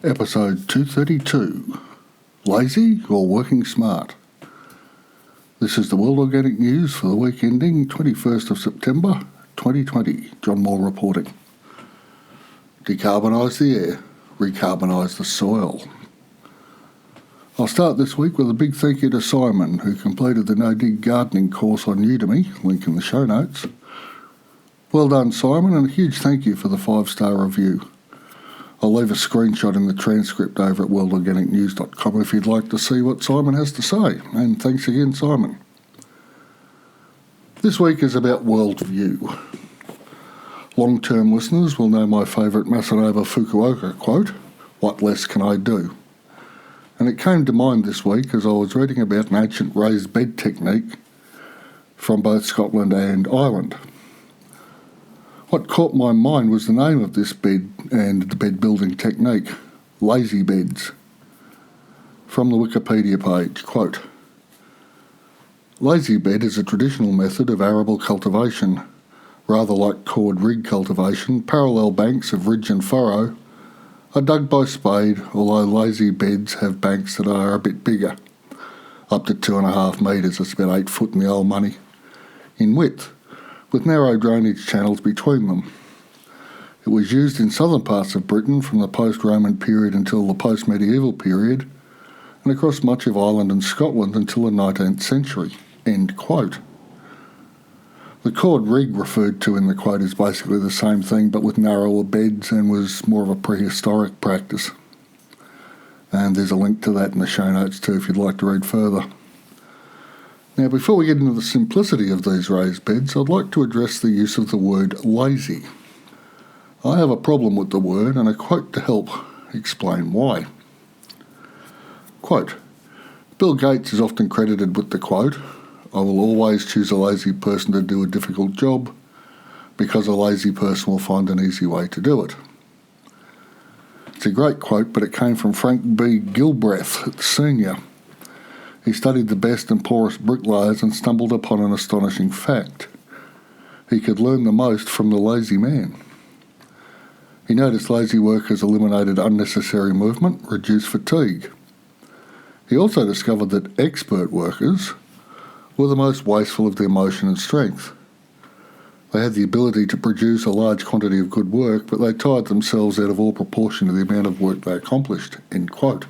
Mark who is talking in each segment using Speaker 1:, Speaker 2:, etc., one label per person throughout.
Speaker 1: Episode 232, Lazy or Working Smart? This is the World Organic News for the week ending 21st of September 2020. John Moore reporting. Decarbonise the air, recarbonise the soil. I'll start this week with a big thank you to Simon, who completed the No Dig gardening course on Udemy, link in the show notes. Well done, Simon, and a huge thank you for the 5-star review. I'll leave a screenshot in the transcript over at worldorganicnews.com if you'd like to see what Simon has to say. And thanks again, Simon. This week is about worldview. Long-term listeners will know my favourite Masanova Fukuoka quote, "What less can I do?" And it came to mind this week as I was reading about an ancient raised bed technique from both Scotland and Ireland. What caught my mind was the name of this bed and the bed building technique, lazy beds. From the Wikipedia page, quote, "Lazy bed is a traditional method of arable cultivation. Rather like cord rig cultivation, parallel banks of ridge and furrow are dug by spade, although lazy beds have banks that are a bit bigger, up to 2.5 metres, that's about 8 foot in the old money, in width, with narrow drainage channels between them. It was used in southern parts of Britain from the post-Roman period until the post-medieval period, and across much of Ireland and Scotland until the 19th century." End quote. The cord rig referred to in the quote is basically the same thing but with narrower beds and was more of a prehistoric practice. And there's a link to that in the show notes too if you'd like to read further. Now, before we get into the simplicity of these raised beds, I'd like to address the use of the word lazy. I have a problem with the word and a quote to help explain why. Quote, "Bill Gates is often credited with the quote, 'I will always choose a lazy person to do a difficult job because a lazy person will find an easy way to do it.' It's a great quote, but it came from Frank B. Gilbreth, Sr. He studied the best and poorest bricklayers and stumbled upon an astonishing fact. He could learn the most from the lazy man. He noticed lazy workers eliminated unnecessary movement, reduced fatigue. He also discovered that expert workers were the most wasteful of their motion and strength. They had the ability to produce a large quantity of good work, but they tired themselves out of all proportion to the amount of work they accomplished." End quote.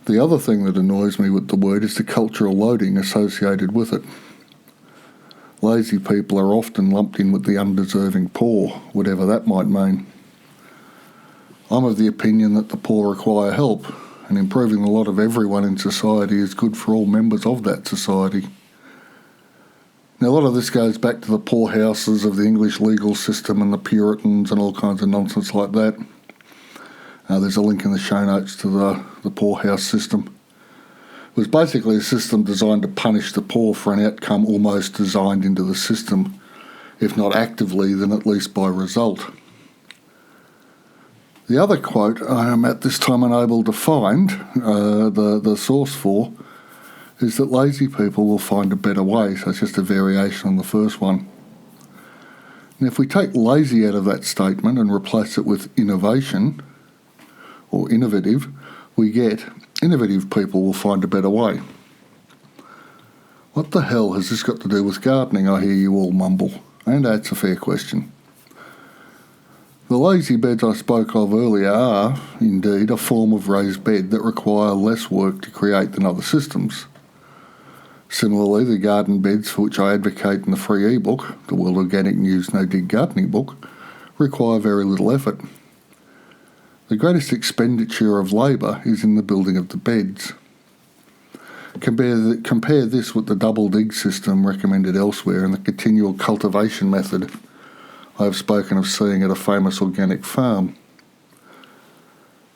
Speaker 1: The other thing that annoys me with the word is the cultural loading associated with it. Lazy people are often lumped in with the undeserving poor, whatever that might mean. I'm of the opinion that the poor require help, and improving the lot of everyone in society is good for all members of that society. Now, a lot of this goes back to the poorhouses of the English legal system and the Puritans and all kinds of nonsense like that. There's a link in the show notes to the poorhouse system. It was basically a system designed to punish the poor for an outcome almost designed into the system, if not actively, then at least by result. The other quote I am at this time unable to find the source for is that lazy people will find a better way, so it's just a variation on the first one. Now, if we take lazy out of that statement and replace it with innovation, or innovative, we get innovative people will find a better way. What the hell has this got to do with gardening, I hear you all mumble, and that's a fair question. The lazy beds I spoke of earlier are, indeed, a form of raised bed that require less work to create than other systems. Similarly, the garden beds for which I advocate in the free ebook, the World Organic News No Dig Gardening book, require very little effort. The greatest expenditure of labour is in the building of the beds. Compare this with the double dig system recommended elsewhere and the continual cultivation method I have spoken of seeing at a famous organic farm.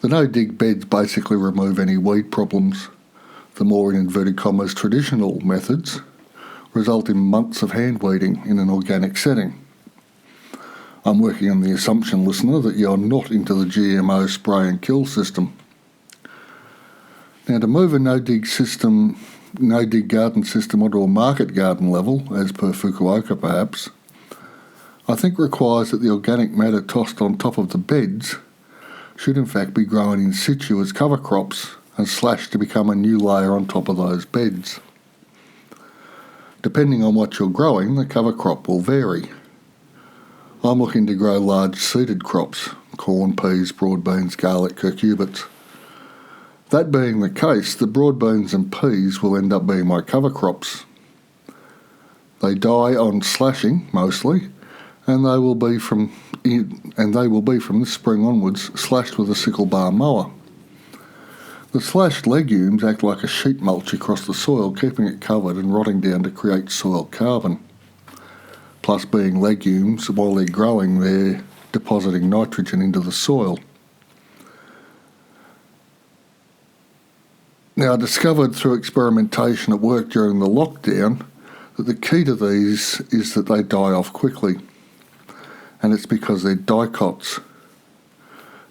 Speaker 1: The no dig beds basically remove any weed problems. The more, in inverted commas, traditional methods result in months of hand weeding in an organic setting. I'm working on the assumption, listener, that you're not into the GMO spray and kill system. Now, to move a no-dig garden system onto a market garden level, as per Fukuoka perhaps, I think requires that the organic matter tossed on top of the beds should in fact be grown in situ as cover crops and slashed to become a new layer on top of those beds. Depending on what you're growing, the cover crop will vary. I'm looking to grow large seeded crops, corn, peas, broad beans, garlic, cucurbits. That being the case, the broad beans and peas will end up being my cover crops. They die on slashing mostly, and they will be from this spring onwards slashed with a sickle bar mower. The slashed legumes act like a sheet mulch across the soil, keeping it covered and rotting down to create soil carbon. Plus, being legumes, while they're growing, they're depositing nitrogen into the soil. Now, I discovered through experimentation at work during the lockdown that the key to these is that they die off quickly, and it's because they're dicots.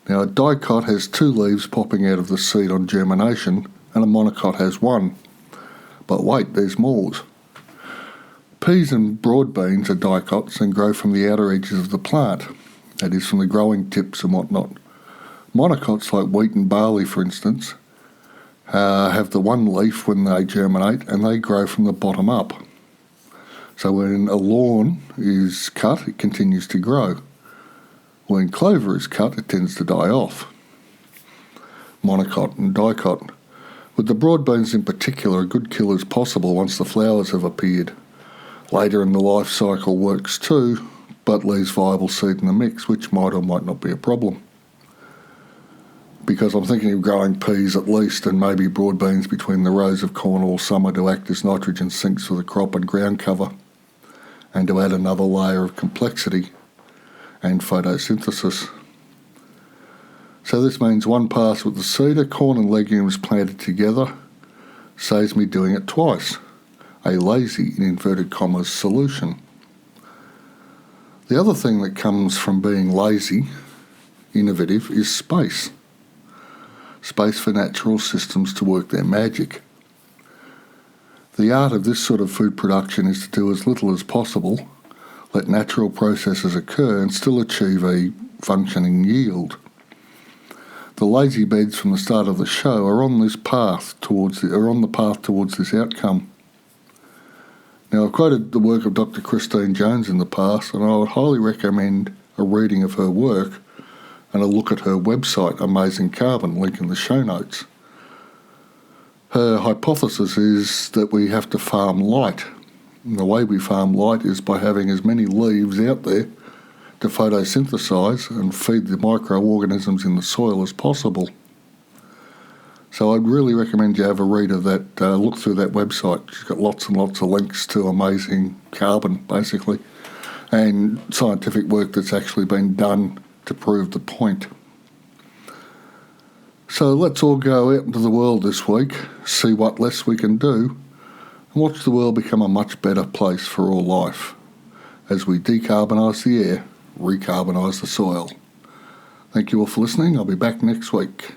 Speaker 1: Now, a dicot has 2 leaves popping out of the seed on germination, and a monocot has 1. But wait, there's more. Peas and broad beans are dicots and grow from the outer edges of the plant, that is, from the growing tips and whatnot. Monocots, like wheat and barley for instance, have the 1 leaf when they germinate, and they grow from the bottom up. So when a lawn is cut, it continues to grow. When clover is cut, it tends to die off. Monocot and dicot. With the broad beans in particular, a good kill is possible once the flowers have appeared. Later in the life cycle works too, but leaves viable seed in the mix, which might or might not be a problem. Because I'm thinking of growing peas at least, and maybe broad beans between the rows of corn all summer to act as nitrogen sinks for the crop and ground cover, and to add another layer of complexity and photosynthesis. So this means 1 pass with the seeder, corn and legumes planted together, saves me doing it twice. A lazy, in inverted commas, solution. The other thing that comes from being lazy, innovative, is space. Space for natural systems to work their magic. The art of this sort of food production is to do as little as possible, let natural processes occur and still achieve a functioning yield. The lazy beds from the start of the show are on the path towards this outcome. Now, I've quoted the work of Dr. Christine Jones in the past, and I would highly recommend a reading of her work and a look at her website, Amazing Carbon, link in the show notes. Her hypothesis is that we have to farm light. And the way we farm light is by having as many leaves out there to photosynthesize and feed the microorganisms in the soil as possible. So I'd really recommend you have a read of that, look through that website. She's got lots and lots of links to Amazing Carbon, basically, and scientific work that's actually been done to prove the point. So let's all go out into the world this week, see what less we can do, and watch the world become a much better place for all life as we decarbonise the air, recarbonise the soil. Thank you all for listening. I'll be back next week.